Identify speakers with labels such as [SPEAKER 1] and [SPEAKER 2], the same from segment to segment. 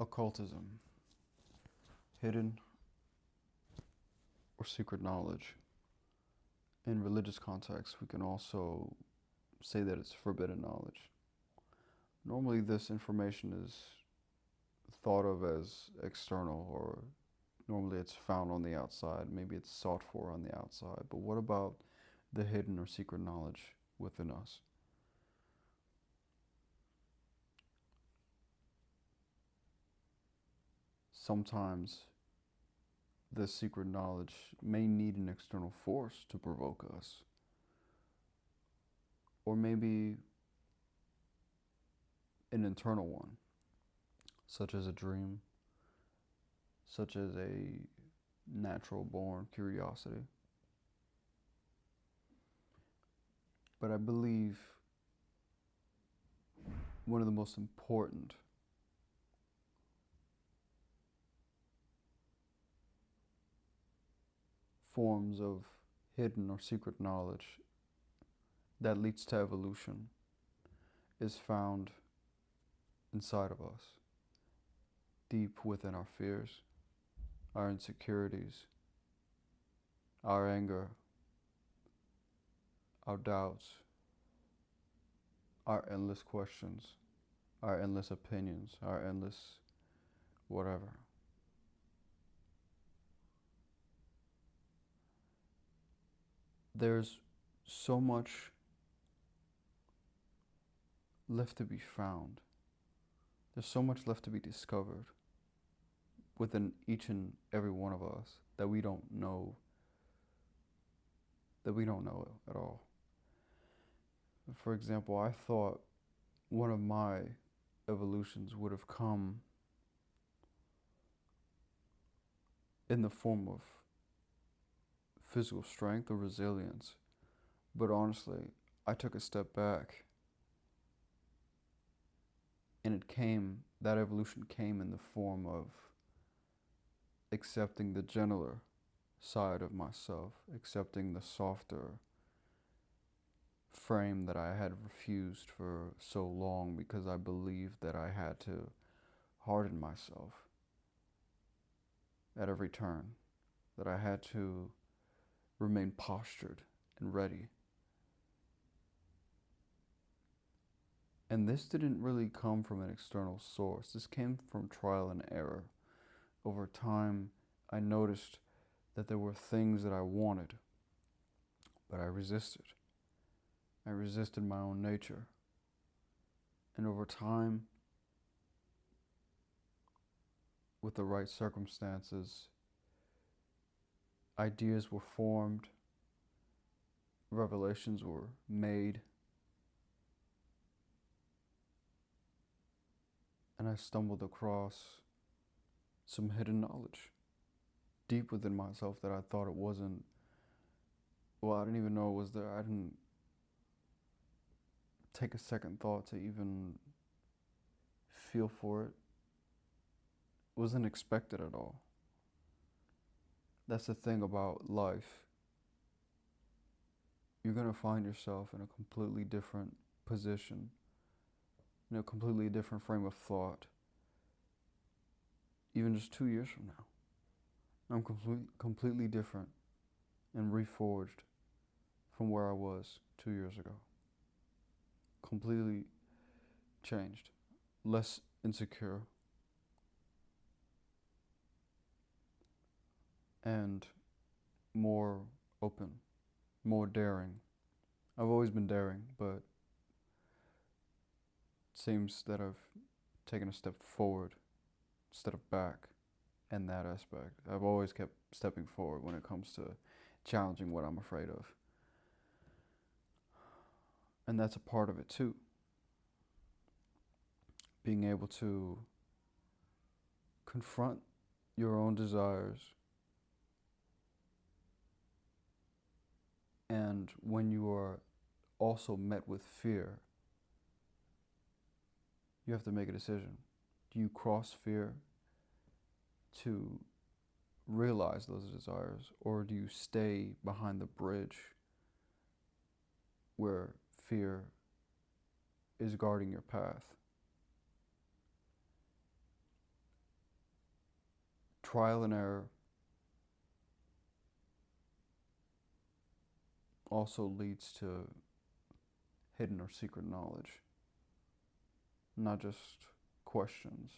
[SPEAKER 1] Occultism, hidden or secret knowledge. In religious contexts, we can also say that it's forbidden knowledge. Normally, this information is thought of as external, or normally it's found on the outside. Maybe it's sought for on the outside. But what about the hidden or secret knowledge within us? Sometimes this secret knowledge may need an external force to provoke us. Or maybe an internal one, such as a dream, such as a natural born curiosity. But I believe one of the most important forms of hidden or secret knowledge that leads to evolution is found inside of us, deep within our fears, our insecurities, our anger, our doubts, our endless questions, our endless opinions, our endless whatever. There's so much left to be found. There's so much left to be discovered within each and every one of us that we don't know at all. For example, I thought one of my evolutions would have come in the form of physical strength or resilience. But honestly, I took a step back and that evolution came in the form of accepting the gentler side of myself, accepting the softer frame that I had refused for so long because I believed that I had to harden myself at every turn, that I had to remain postured and ready. And this didn't really come from an external source. This came from trial and error. Over time, I noticed that there were things that I wanted, but I resisted. I resisted my own nature. And over time, with the right circumstances, ideas were formed, revelations were made, and I stumbled across some hidden knowledge deep within myself that I thought it wasn't. Well, I didn't even know it was there. I didn't take a second thought to even feel for it. It wasn't expected at all. That's the thing about life. You're going to find yourself in a completely different position, in a completely different frame of thought, even just 2 years from now. I'm completely different and reforged from where I was 2 years ago. Completely changed, less insecure, and more open, more daring. I've always been daring, but it seems that I've taken a step forward instead of back in that aspect. I've always kept stepping forward when it comes to challenging what I'm afraid of. And that's a part of it too. Being able to confront your own desires, and when you are also met with fear, you have to make a decision. Do you cross fear to realize those desires, or do you stay behind the bridge where fear is guarding your path? trial and error also leads to hidden or secret knowledge. Not just questions,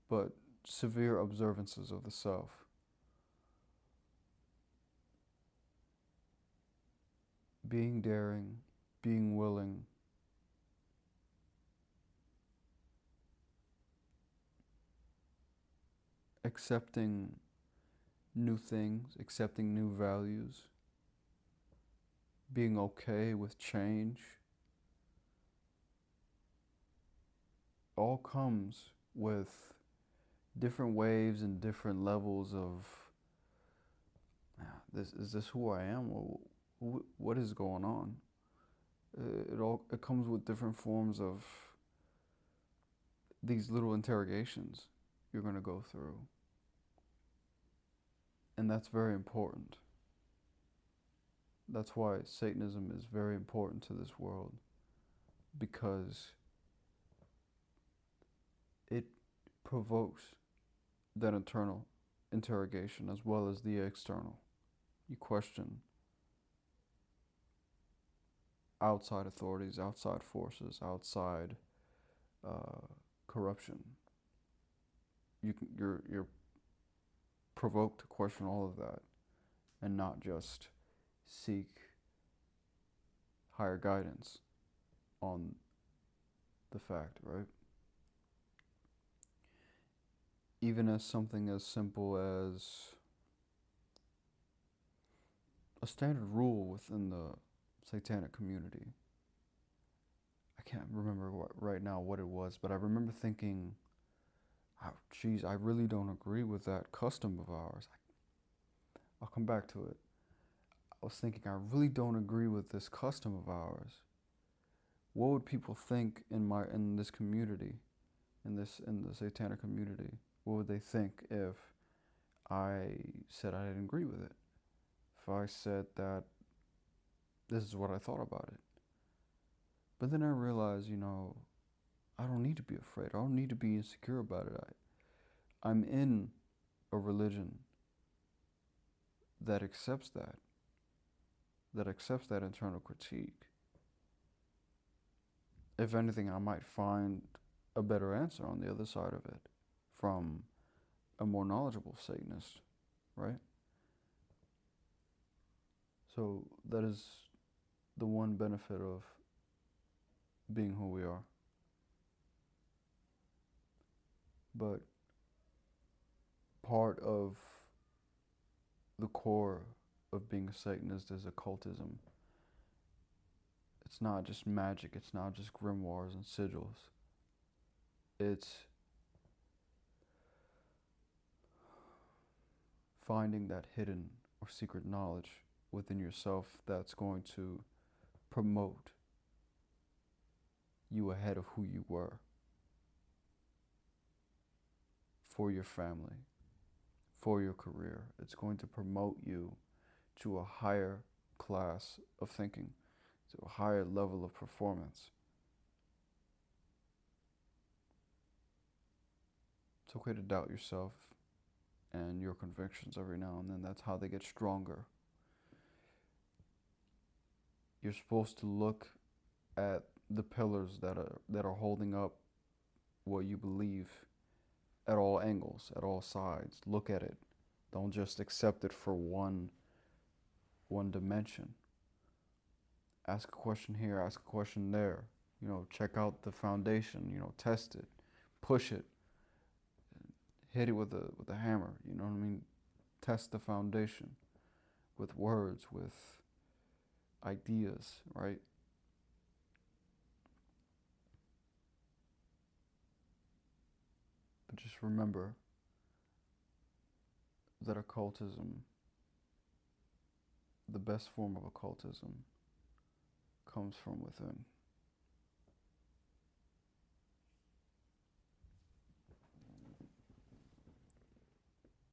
[SPEAKER 1] but severe observances of the self. Being daring, being willing, accepting new things, accepting new values, being okay with change, all comes with different waves and different levels of, is this who I am? What is going on? It comes with different forms of these little interrogations you're going to go through. And that's very important. That's why Satanism is very important to this world, because it provokes that internal interrogation as well as the external. You question outside authorities, outside forces, outside corruption. You're provoked to question all of that and not just seek higher guidance on the fact, right? Even as something as simple as a standard rule within the satanic community. I can't remember right now what it was, but I remember thinking, oh, geez, I really don't agree with that custom of ours. I'll come back to it. I was thinking, I really don't agree with this custom of ours. What would people think in this community, in the satanic community? What would they think if I said I didn't agree with it? If I said that this is what I thought about it? But then I realized, I don't need to be afraid. I don't need to be insecure about it. I'm in a religion that accepts that internal critique. If anything, I might find a better answer on the other side of it from a more knowledgeable Satanist, right? So that is the one benefit of being who we are. But part of the core of being a Satanist is occultism. It's not just magic, it's not just grimoires and sigils. It's finding that hidden or secret knowledge within yourself that's going to promote you ahead of who you were for your family, for your career. It's going to promote you to a higher class of thinking, to a higher level of performance. It's okay to doubt yourself and your convictions every now and then. That's how they get stronger. You're supposed to look at the pillars that are holding up what you believe at all angles, at all sides. Look at it. Don't just accept it for one dimension. Ask a question here, ask a question there. Check out the foundation, test it, push it, hit it with a hammer, you know what I mean? Test the foundation with words, with ideas, right? But just remember that occultism, the best form of occultism, comes from within.